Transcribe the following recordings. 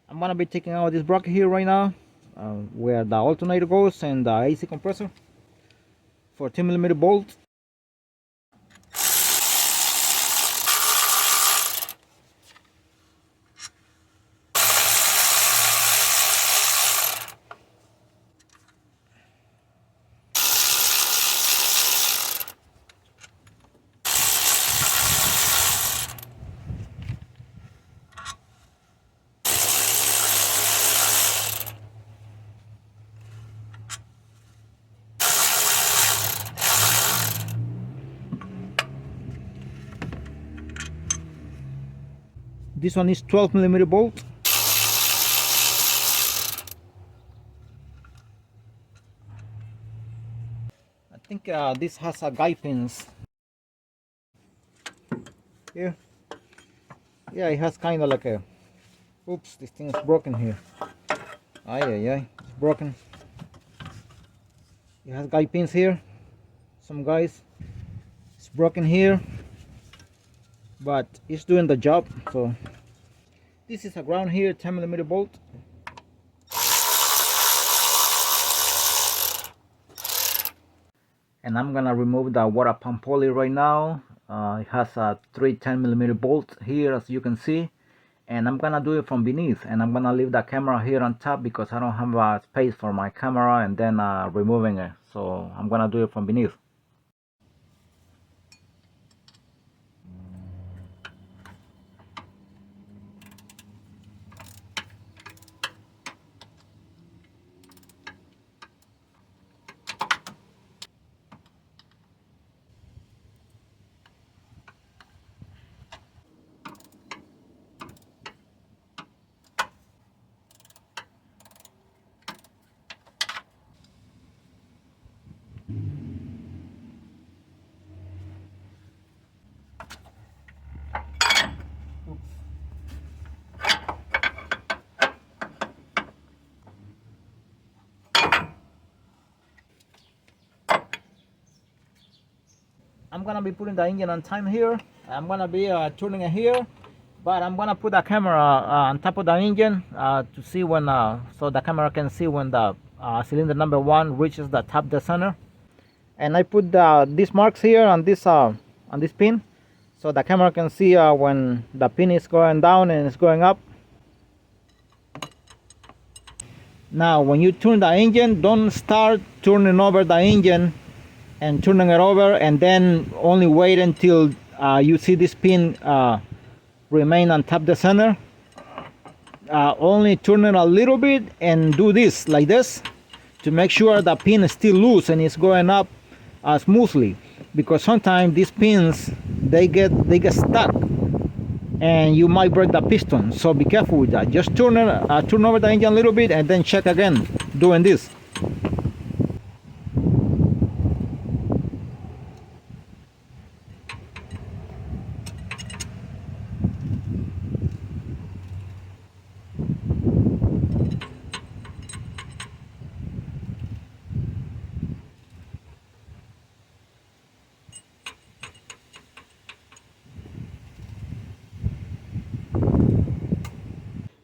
I'm gonna be taking out this bracket here right now, where the alternator goes and the AC compressor for 10mm bolt. This one is 12mm bolt. I think this has a guide pins here. Yeah, it has kind of like a, oops, this thing is broken here. It's broken. It has guide pins here, some guys. It's broken here, but it's doing the job. So this is a ground here, 10mm bolt. And I'm gonna remove the water pump pulley right now. It has a 3 10mm bolts here, as you can see, and I'm gonna do it from beneath, and I'm gonna leave the camera here on top because I don't have a space for my camera and then removing it, so I'm gonna do it from beneath. I'm gonna be putting the engine on time here. I'm gonna be turning it here, but I'm gonna put the camera on top of the engine to see when, so the camera can see when the cylinder number 1 reaches the top dead center. And I put these marks here on this pin, so the camera can see when the pin is going down and it's going up. Now, when you turn the engine, don't start turning over the engine and turning it over and then only wait until you see this pin remain on top the center. Only turn it a little bit and do this like this to make sure the pin is still loose and it's going up smoothly, because sometimes these pins they get stuck and you might break the piston, so be careful with that. Just turn over the engine a little bit and then check again doing this.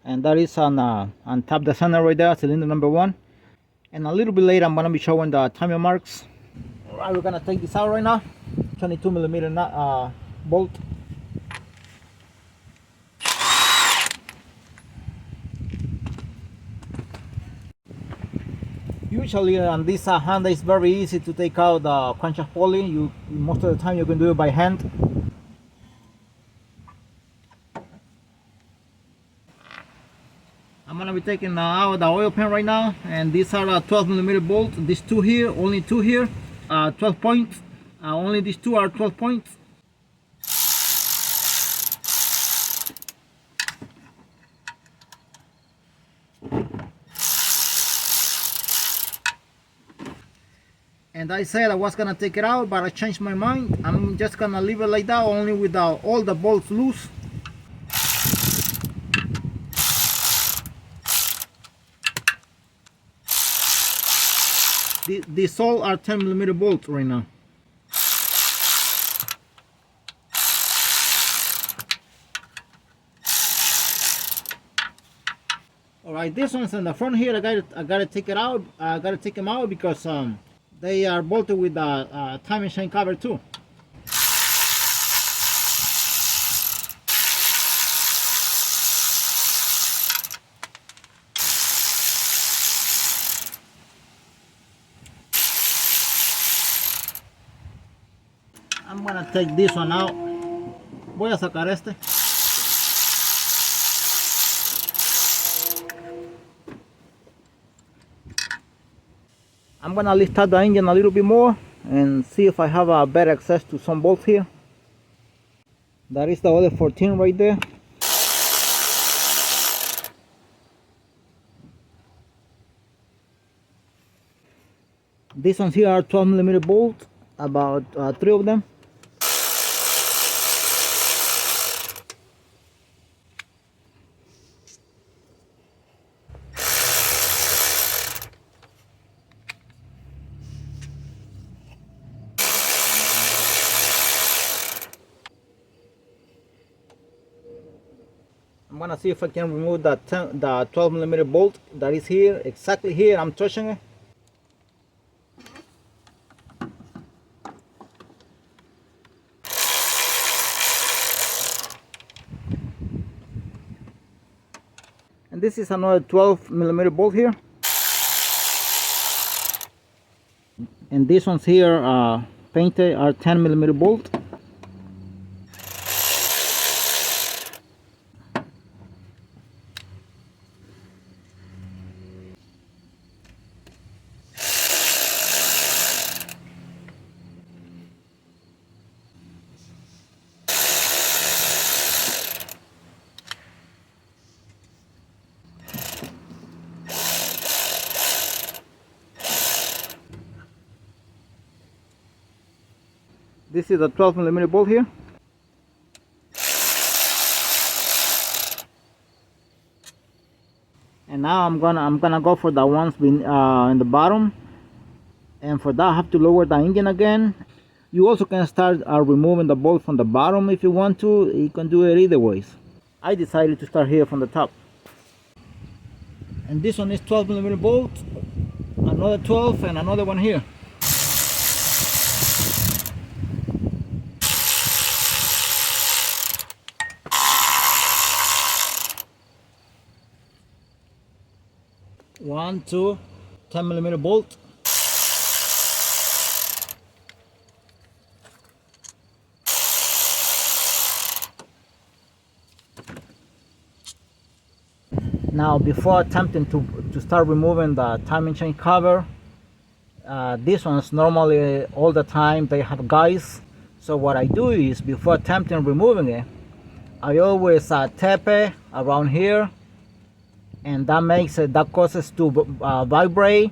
And that is on top the center right there, cylinder number 1. And a little bit later I'm gonna be showing the timing marks. All right, we're gonna take this out right now. 22mm bolt. Usually on this Hyundai it's very easy to take out the crankshaft pulley. Most of the time you can do it by hand. I'm gonna be taking out the oil pan right now, and these are 12mm bolts. These two here, only two here, 12 points. Only these two are 12 points. And I said I was gonna take it out, but I changed my mind. I'm just gonna leave it like that, only with all the bolts loose. These all are 10mm bolts right now. All right, this one's in the front here. I gotta take it out. I gotta take them out because they are bolted with the timing chain cover too. I'm gonna take this one out. Voy a sacar este. I'm gonna lift out the engine a little bit more and see if I have a better access to some bolts here. That is the other 14 right there. These ones here are 12mm bolts, about 3 of them. I'm gonna see if I can remove the 12mm bolt that is here, exactly here. I'm touching it. And this is another 12mm bolt here. And these ones here painted are 10mm bolt. This is a 12mm bolt here. And now I'm gonna go for the ones in the bottom. And for that I have to lower the engine again. You also can start removing the bolt from the bottom if you want to. You can do it either ways. I decided to start here from the top. And this one is 12mm bolt, another 12 and another one here. One, two, 10mm bolt. Now before attempting to start removing the timing chain cover, these ones normally all the time they have guides. So what I do is before attempting removing it, I always tap it around here, and that makes it, that causes to vibrate,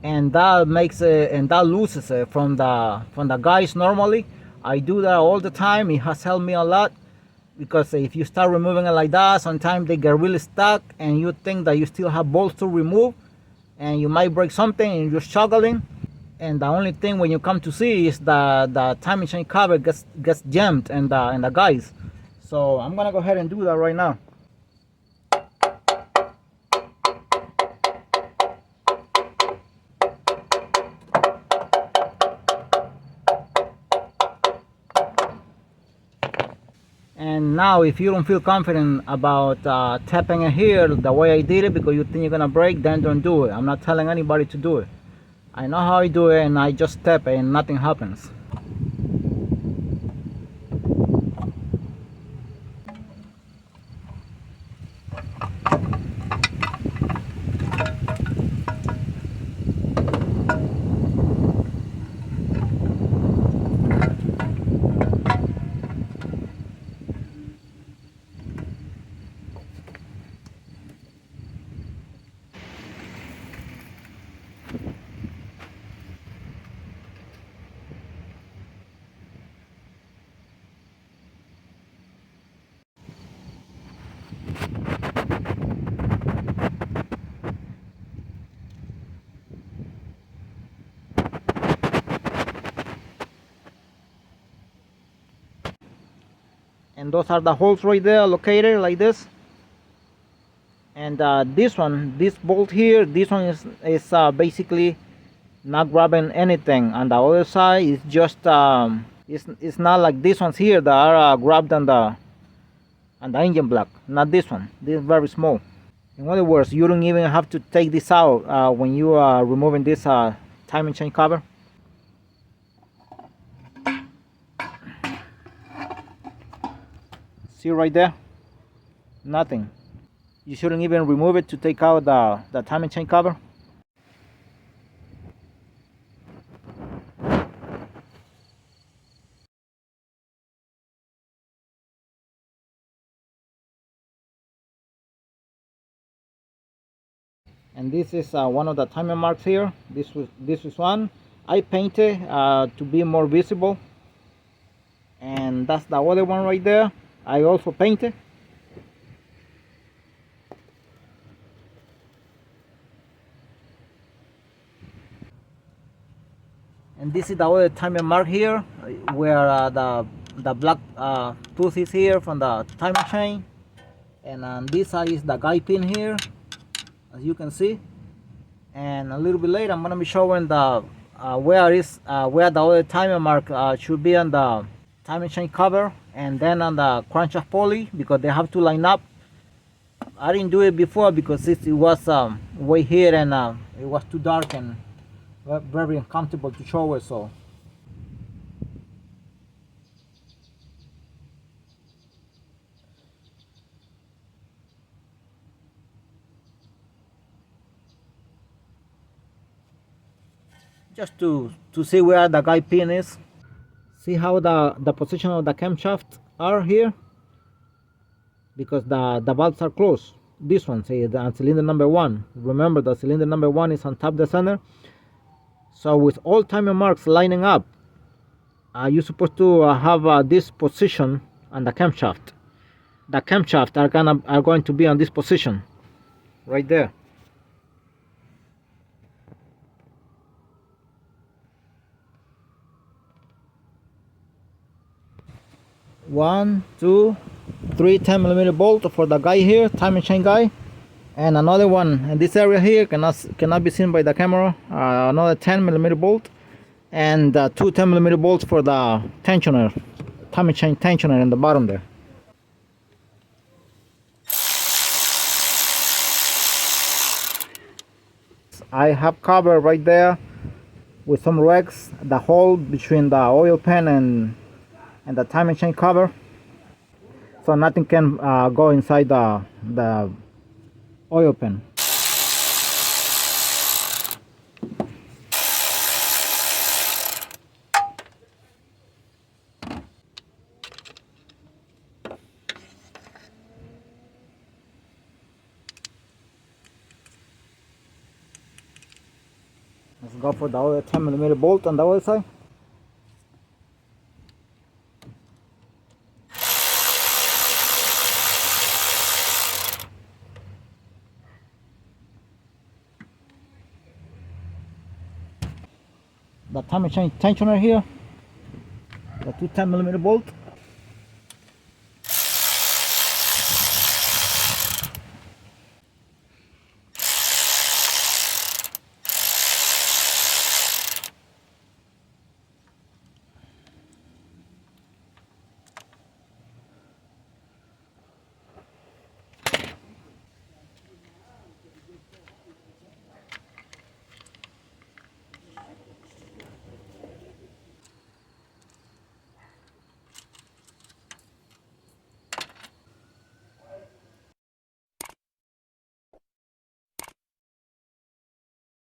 and that makes it, and that loses it from the guides. Normally I do that all the time. It has helped me a lot, because if you start removing it like that, sometimes they get really stuck and you think that you still have bolts to remove, and you might break something and you're struggling, and the only thing when you come to see is the timing chain cover gets jammed and the guides. So I'm gonna go ahead and do that right now. And now if you don't feel confident about tapping it here the way I did it because you think you're gonna break, then don't do it. I'm not telling anybody to do it. I know how I do it, and I just tap it and nothing happens. And those are the holes right there located like this. And this bolt here, this one is basically not grabbing anything. On the other side, it's just it's not like these ones here that are grabbed on the engine block. Not this one. This is very small. In other words, you don't even have to take this out when you are removing this timing chain cover. See right there? Nothing. You shouldn't even remove it to take out the timing chain cover. And this is one of the timing marks here. This is one. I painted to be more visible. And that's the other one right there. I also painted. And this is the other timing mark here, where the black tooth is here from the timing chain. And on this side is the guide pin here, as you can see. And a little bit later, I'm gonna be showing the where the other timing mark should be on the timing chain cover, and then on the crankshaft pulley, because they have to line up. I didn't do it before because it was way here, and it was too dark and very uncomfortable to show it. So just to see where the guide pin is. See how the position of the camshaft are here, because the valves are closed. This one, say the cylinder number 1. Remember, the cylinder number 1 is on top of the center. So with all timing marks lining up, you're supposed to have this position on the camshaft. The camshaft are going to be on this position right there. One, two, three 10mm bolt for the guy here, timing chain guy, and another one in this area here cannot be seen by the camera. Another 10mm bolt, and two 10mm bolts for the tensioner, timing chain tensioner in the bottom there. I have covered right there with some rags the hole between the oil pan and the timing chain cover, so nothing can go inside the oil pan. Let's go for the other 10mm bolt on the other side. The timing chain tensioner here, the two 10mm bolt.